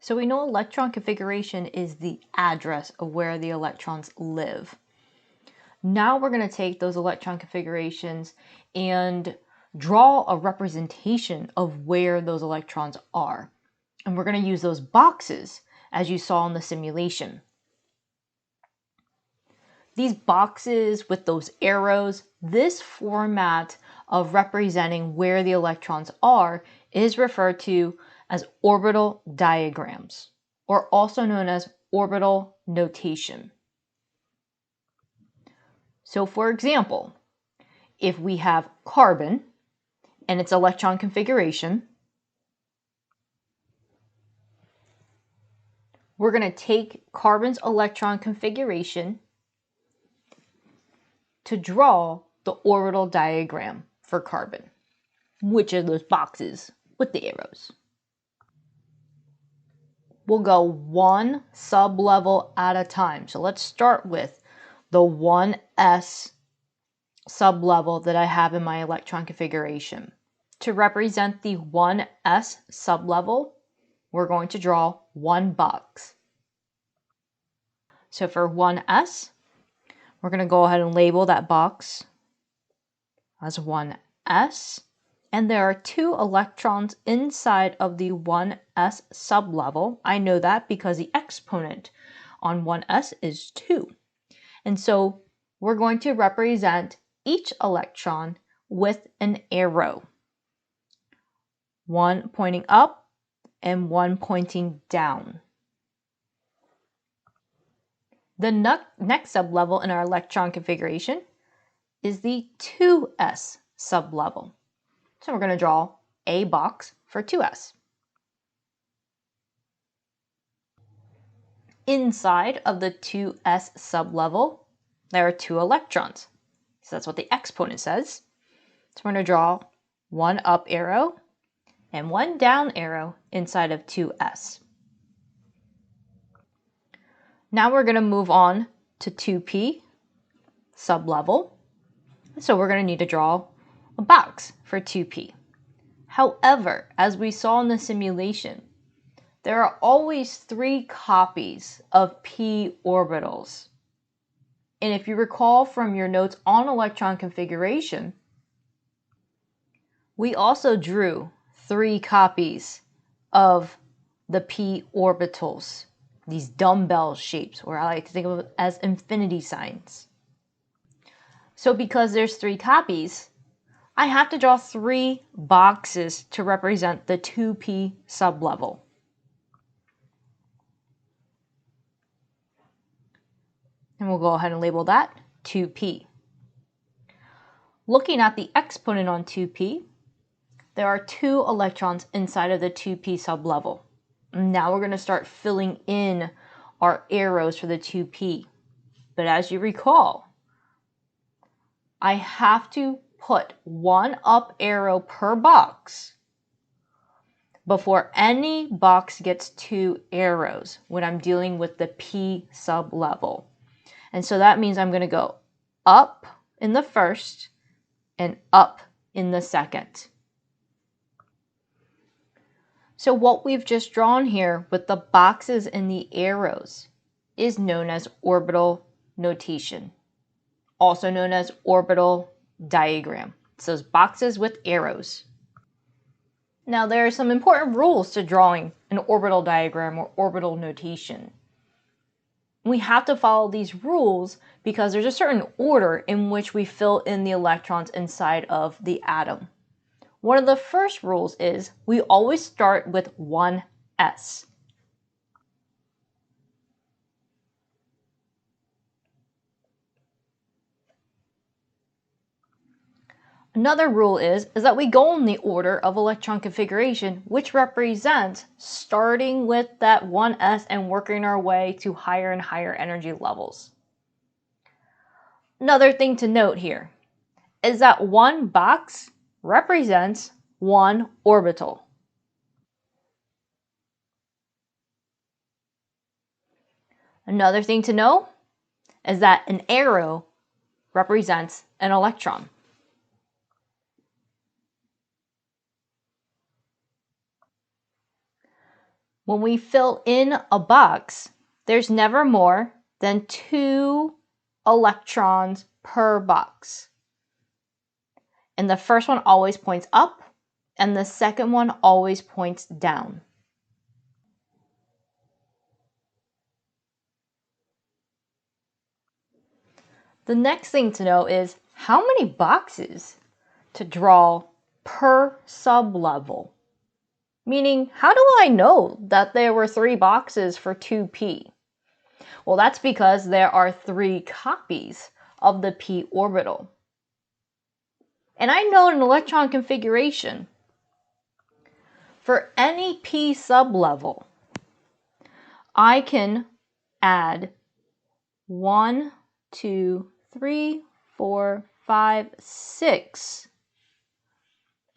So we know electron configuration is the address of where the electrons live. Now we're going to take those electron configurations and draw a representation of where those electrons are. And we're going to use those boxes as you saw in the simulation. These boxes with those arrows, this format of representing where the electrons are is referred to as orbital diagrams, or also known as orbital notation. So for example, if we have carbon and its electron configuration, we're going to take carbon's electron configuration to draw the orbital diagram for carbon, which are those boxes with the arrows. We'll go one sub-level at a time. So let's start with the 1s sub-level that I have in my electron configuration. To represent the 1s sub-level, we're going to draw one box. So for 1s, we're going to go ahead and label that box as 1s. And there are 2 electrons inside of the 1s sublevel. I know that because the exponent on 1s is 2. And so we're going to represent each electron with an arrow. One pointing up and one pointing down. The next sublevel in our electron configuration is the 2s sublevel. So we're going to draw a box for 2s. Inside of the 2s sublevel, there are 2 electrons. So that's what the exponent says. So we're going to draw one up arrow and one down arrow inside of 2s. Now we're going to move on to 2p sublevel. So we're going to need to draw a box for 2p. However, as we saw in the simulation, there are always 3 copies of p orbitals. And if you recall from your notes on electron configuration, we also drew 3 copies of the p orbitals, these dumbbell shapes, or I like to think of it as infinity signs. So because there's 3 copies, I have to draw 3 boxes to represent the 2p sublevel. And we'll go ahead and label that 2p. Looking at the exponent on 2p, there are 2 electrons inside of the 2p sublevel. Now we're going to start filling in our arrows for the 2p. But as you recall, I have to put one up arrow per box before any box gets 2 arrows when I'm dealing with the p sublevel. And so that means I'm going to go up in the first and up in the second. So what we've just drawn here with the boxes and the arrows is known as orbital notation, also known as orbital diagram. It's those boxes with arrows. Now there are some important rules to drawing an orbital diagram or orbital notation. We have to follow these rules because there's a certain order in which we fill in the electrons inside of the atom. One of the first rules is we always start with 1s. Another rule is that we go in the order of electron configuration, which represents starting with that 1s and working our way to higher and higher energy levels. Another thing to note here is that one box represents one orbital. Another thing to know is that an arrow represents an electron. When we fill in a box, there's never more than 2 electrons per box. And the first one always points up, and the second one always points down. The next thing to know is how many boxes to draw per sublevel. Meaning, how do I know that there were 3 boxes for 2p? Well, that's because there are 3 copies of the p orbital. And I know an electron configuration. For any p sublevel, I can add 1, 2, 3, 4, 5, 6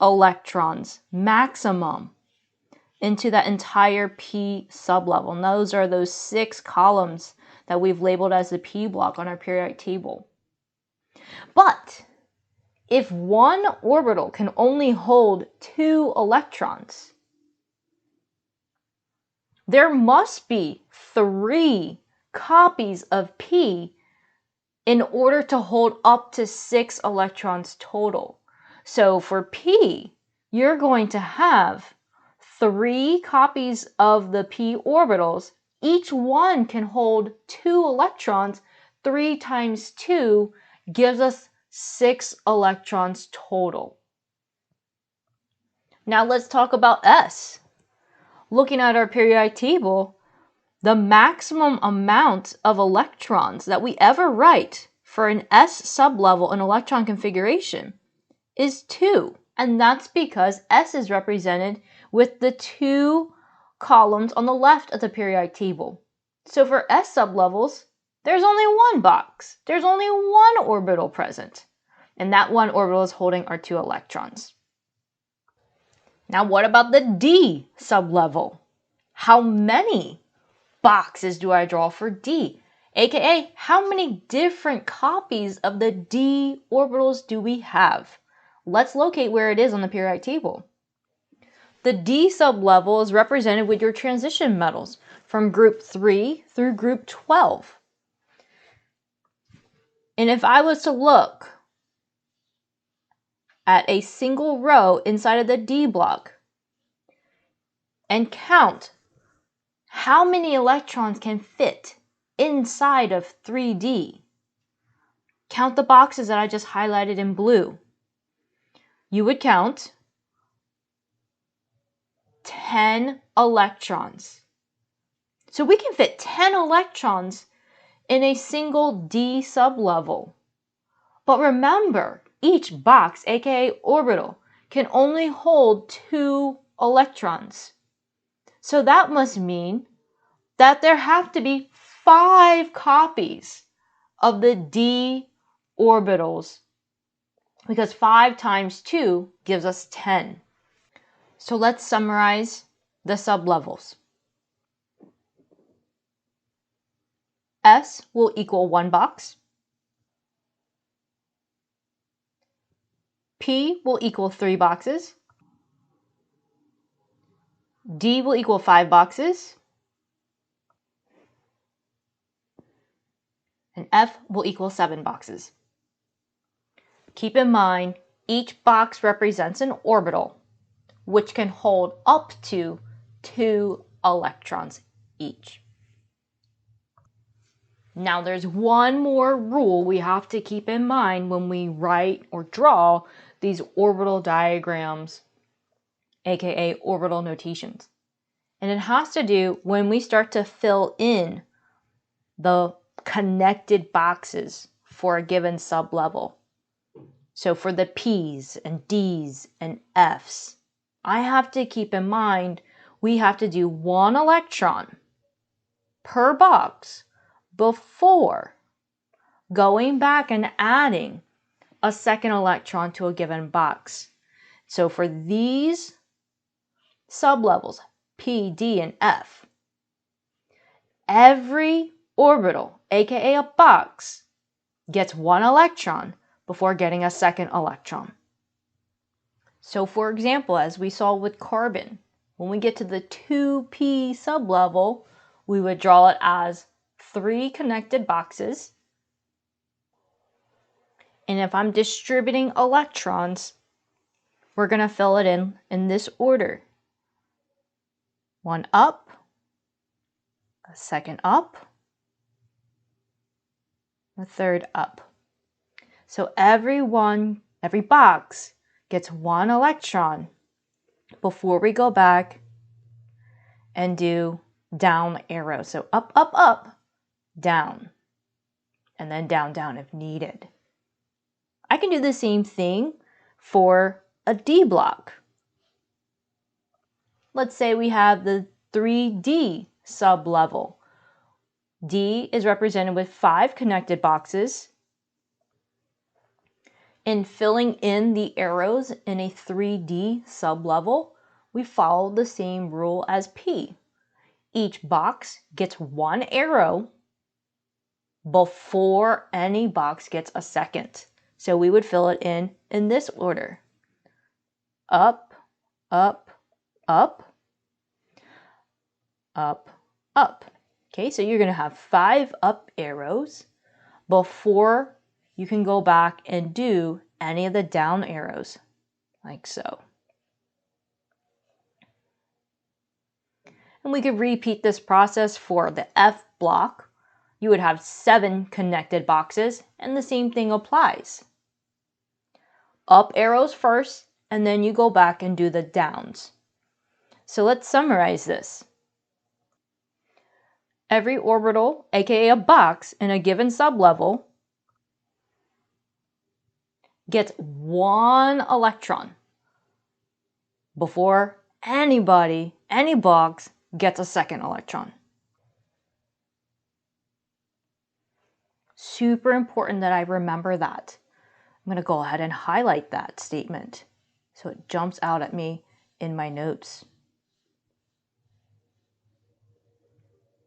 electrons maximum into that entire p sublevel. And those are those 6 columns that we've labeled as the p block on our periodic table. But if one orbital can only hold 2 electrons, there must be 3 copies of p in order to hold up to 6 electrons total. So for p, you're going to have 3 copies of the p orbitals. Each one can hold 2 electrons. 3 times 2 gives us 6 electrons total. Now let's talk about S. Looking at our periodic table, the maximum amount of electrons that we ever write for an S sublevel in electron configuration is 2. And that's because S is represented with the 2 columns on the left of the periodic table. So for S sublevels, there's only 1 box. There's only 1 orbital present. And that 1 orbital is holding our 2 electrons. Now what about the D sublevel? How many boxes do I draw for D? AKA, how many different copies of the D orbitals do we have? Let's locate where it is on the periodic table. The D sublevel is represented with your transition metals from group 3 through group 12. And if I was to look at a single row inside of the D block and count how many electrons can fit inside of 3D, count the boxes that I just highlighted in blue, you would count 10 electrons. So we can fit 10 electrons in a single D sublevel. But remember, each box, aka orbital, can only hold 2 electrons. So that must mean that there have to be 5 copies of the D orbitals, because 5 times 2 gives us 10. So let's summarize the sublevels. S will equal 1 box. P will equal 3 boxes. D will equal 5 boxes. And F will equal 7 boxes. Keep in mind, each box represents an orbital, which can hold up to 2 electrons each. Now there's one more rule we have to keep in mind when we write or draw these orbital diagrams, aka orbital notations. And it has to do when we start to fill in the connected boxes for a given sublevel. So for the P's and D's and F's, I have to keep in mind we have to do 1 electron per box before going back and adding a second electron to a given box. So for these sublevels, P, D, and F, every orbital, aka a box, gets 1 electron before getting a second electron. So for example, as we saw with carbon, when we get to the 2p sublevel, we would draw it as 3 connected boxes. And if I'm distributing electrons, we're going to fill it in this order. 1 up, a second up, a third up. So every box gets 1 electron before we go back and do down arrow. So up, up, up, down, and then down, down if needed. I can do the same thing for a D block. Let's say we have the 3D sublevel. D is represented with 5 connected boxes. In filling in the arrows in a 3D sublevel, we follow the same rule as P. Each box gets 1 arrow before any box gets a second. So we would fill it in this order. Up, up, up, up, up. Okay, so you're going to have 5 up arrows before you can go back and do any of the down arrows, like so. And we could repeat this process for the F block. You would have 7 connected boxes, and the same thing applies. Up arrows first, and then you go back and do the downs. So let's summarize this. Every orbital, aka a box, in a given sublevel gets 1 electron before any box gets a second electron. Super important that I remember that. I'm going to go ahead and highlight that statement so it jumps out at me in my notes.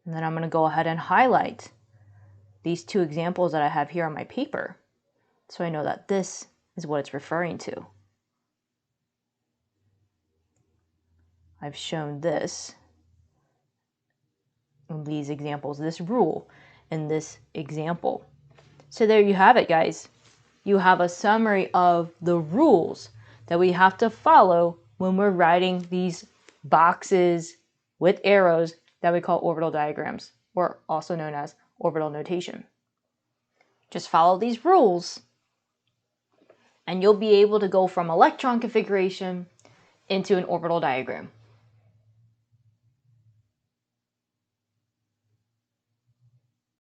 And then I'm going to go ahead and highlight these 2 examples that I have here on my paper so I know that this is what it's referring to. I've shown this in these examples, this rule in this example. So there you have it, guys. You have a summary of the rules that we have to follow when we're writing these boxes with arrows that we call orbital diagrams, or also known as orbital notation. Just follow these rules and you'll be able to go from electron configuration into an orbital diagram.